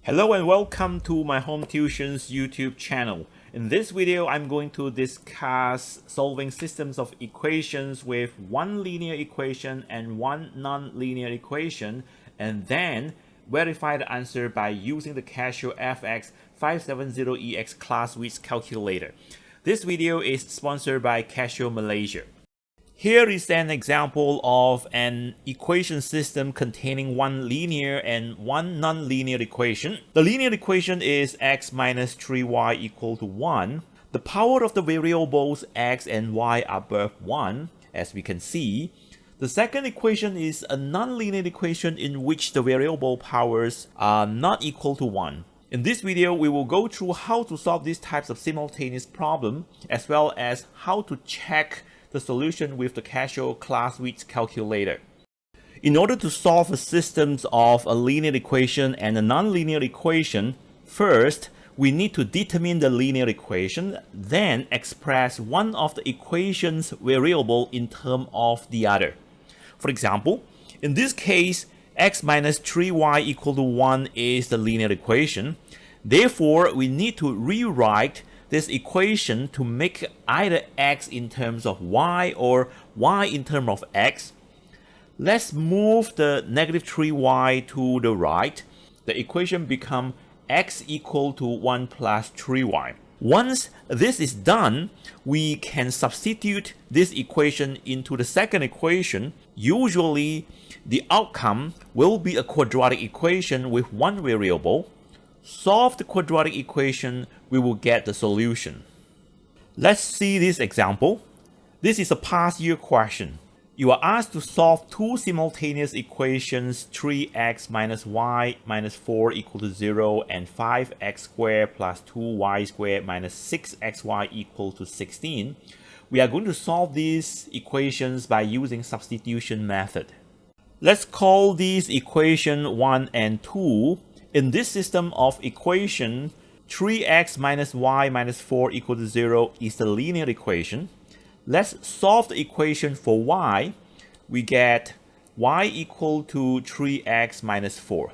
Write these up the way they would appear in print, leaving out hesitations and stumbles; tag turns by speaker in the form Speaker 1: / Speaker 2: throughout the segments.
Speaker 1: Hello and welcome to my home tuition's YouTube channel. In this video, I'm going to discuss solving systems of equations with one linear equation and one non-linear equation, and then verify the answer by using the Casio fx-570EX Classwiz calculator. This video is sponsored by Casio Malaysia. Here is an example of an equation system containing one linear and one non-linear equation. The linear equation is x minus 3y equal to 1. The power of the variables x and y are above 1, as we can see. The second equation is a non-linear equation in which the variable powers are not equal to 1. In this video, we will go through how to solve these types of simultaneous problems, as well as how to check the solution with the Casio Classwiz calculator. In order to solve the systems of a linear equation and a non-linear equation, first, we need to determine the linear equation, then express one of the equation's variable in terms of the other. For example, in this case, x minus 3y equal to 1 is the linear equation. Therefore, we need to rewrite this equation to make either x in terms of y or y in terms of x. Let's move the negative 3y to the right. The equation becomes x equal to 1 plus 3y. Once this is done, we can substitute this equation into the second equation. Usually, the outcome will be a quadratic equation with one variable. Solve the quadratic equation, we will get the solution. Let's see this example. This is a past year question. You are asked to solve two simultaneous equations, 3x minus y minus 4 equal to 0 and 5x squared plus 2y squared minus 6xy equal to 16. We are going to solve these equations by using substitution method. Let's call these equation 1 and 2. In this system of equation, 3x minus y minus 4 equal to 0 is the linear equation. Let's solve the equation for y. We get y equal to 3x minus 4.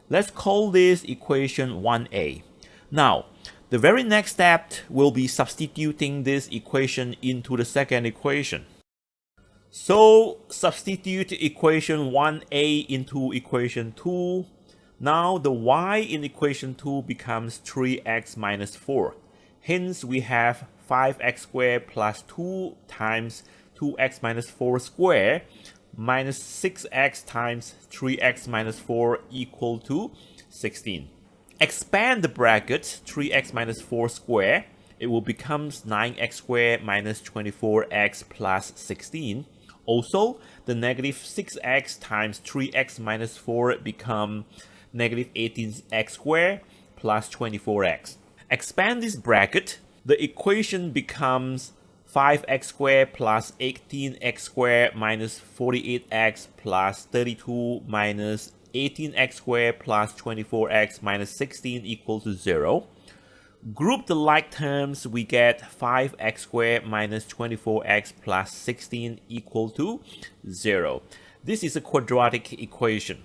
Speaker 1: Let's call this equation 1a. Now, the very next step will be substituting this equation into the second equation. So, substitute equation 1a into equation 2. Now the y in equation 2 becomes 3x minus 4. Hence we have 5x squared plus 2 times 2x minus 4 squared minus 6x times 3x minus 4 equal to 16. Expand the bracket 3x minus 4 squared. It will become 9x squared minus 24x plus 16. Also, the negative 6x times 3x minus 4 become negative 18x squared plus 24x. Expand this bracket, the equation becomes 5x squared plus 18x squared minus 48x plus 32 minus 18x squared plus 24x minus 16 equal to 0. Group the like terms, we get 5x squared minus 24x plus 16 equal to 0. This is a quadratic equation.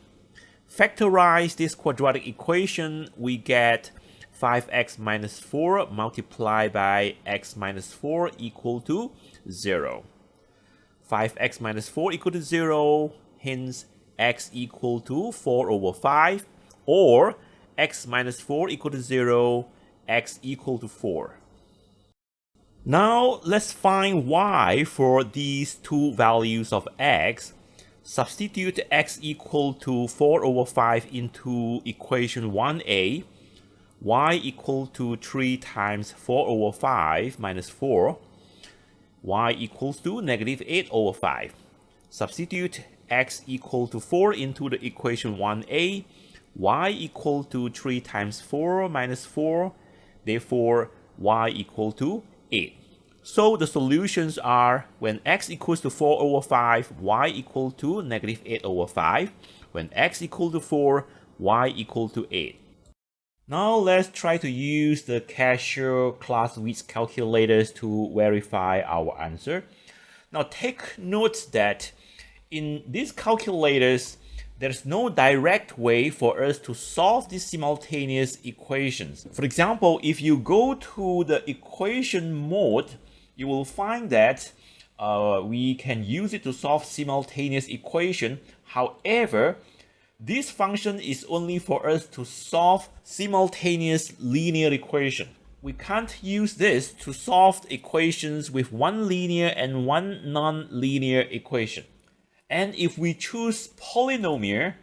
Speaker 1: Factorize this quadratic equation, we get 5x minus 4 multiplied by x minus 4 equal to 0. 5x minus 4 equal to 0, hence x equal to 4 over 5, or x minus 4 equal to 0, x equal to 4. Now let's find y for these two values of x. Substitute x equal to 4 over 5 into equation 1a. Y equal to 3 times 4 over 5 minus 4. Y equals to negative 8 over 5. Substitute x equal to 4 into the equation 1a. Y equal to 3 times 4 minus 4. Therefore, y equal to 8. So the solutions are when x equals to 4 over 5, y equal to negative 8 over 5. When x equal to 4, y equal to 8. Now let's try to use the Casio Classwiz calculators to verify our answer. Now take note that in these calculators, there's no direct way for us to solve these simultaneous equations. For example, if you go to the equation mode, you will find that we can use it to solve simultaneous equation. However, this function is only for us to solve simultaneous linear equation. We can't use this to solve equations with one linear and one non-linear equation. And if we choose polynomial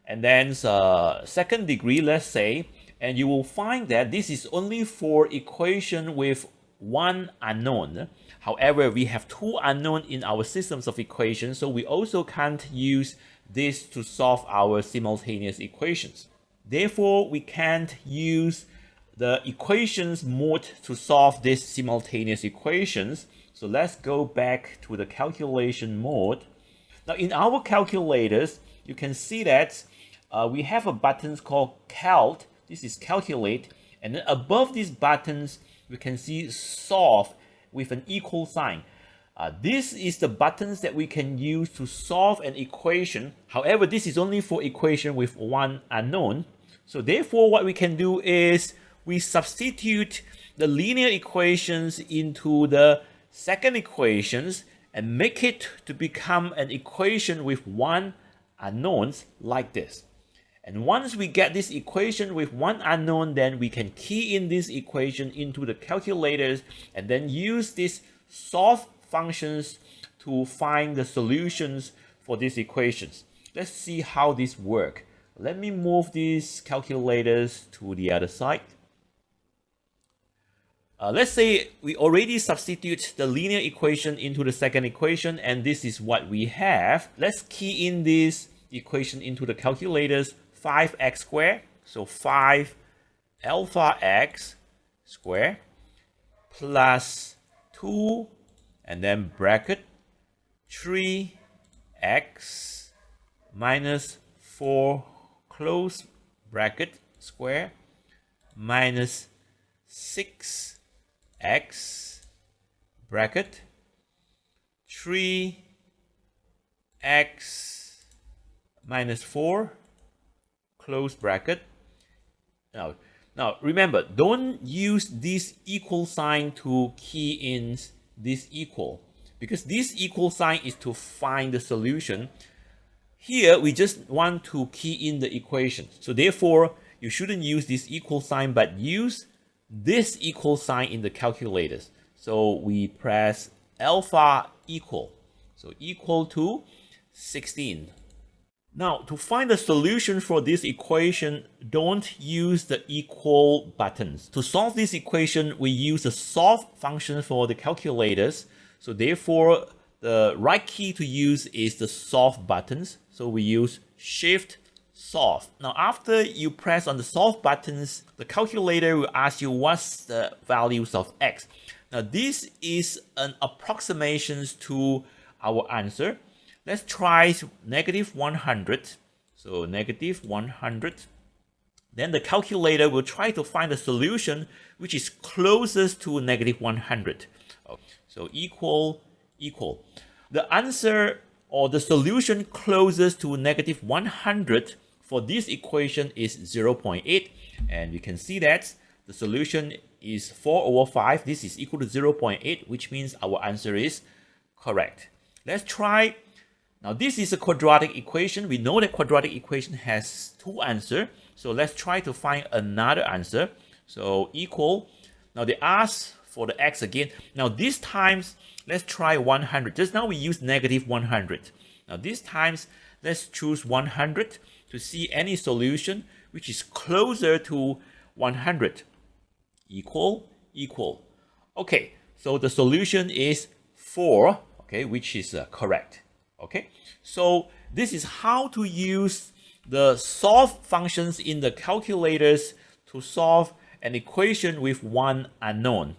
Speaker 1: and then second degree, let's say, and you will find that this is only for equation with one unknown. However, we have two unknown in our systems of equations, so we also can't use this to solve our simultaneous equations. Therefore, we can't use the equations mode to solve these simultaneous equations. So let's go back to the calculation mode. Now in our calculators, you can see that we have a button called Calc. This is calculate. And then above these buttons, we can see solve with an equal sign. This is the buttons that we can use to solve an equation. However, this is only for equation with one unknown. So therefore, what we can do is we substitute the linear equations into the second equations and make it to become an equation with one unknowns like this. And once we get this equation with one unknown, then we can key in this equation into the calculators and then use these solve functions to find the solutions for these equations. Let's see how this works. Let me move these calculators to the other side. Let's say we already substitute the linear equation into the second equation, and this is what we have. Let's key in this equation into the calculators. 5x squared, so 5 alpha x squared plus 2 and then bracket 3x minus 4 close bracket square minus 6x bracket 3x minus 4 close bracket. Now remember, don't use this equal sign to key in this equal, because this equal sign is to find the solution. Here we just want to key in the equation, so therefore you shouldn't use this equal sign, but use this equal sign in the calculators. So we press alpha equal, so equal to 16. Now, to find the solution for this equation, don't use the equal buttons. To solve this equation, we use the solve function for the calculators. So therefore, the right key to use is the solve buttons. So we use shift solve. Now, after you press on the solve buttons, the calculator will ask you what's the values of x. Now, this is an approximation to our answer. Let's try negative 100. So negative 100. Then the calculator will try to find a solution which is closest to negative 100. So equal. The answer or the solution closest to negative 100 for this equation is 0.8. And you can see that the solution is 4 over 5. This is equal to 0.8, which means our answer is correct. Let's try. Now this is a quadratic equation. We know that quadratic equation has two answers. So let's try to find another answer. So equal. Now they ask for the x again. Now this times, let's try 100. Just now we used negative 100. Now this times, let's choose 100 to see any solution which is closer to 100. Equal. Okay, so the solution is 4, okay, which is correct. Okay, so this is how to use the solve functions in the calculators to solve an equation with one unknown.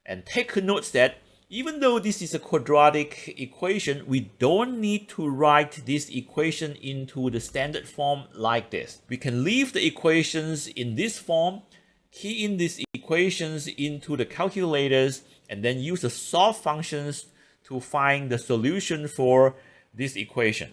Speaker 1: And take note that even though this is a quadratic equation, we don't need to write this equation into the standard form like this. We can leave the equations in this form, key in these equations into the calculators, and then use the solve functions to find the solution for this equation.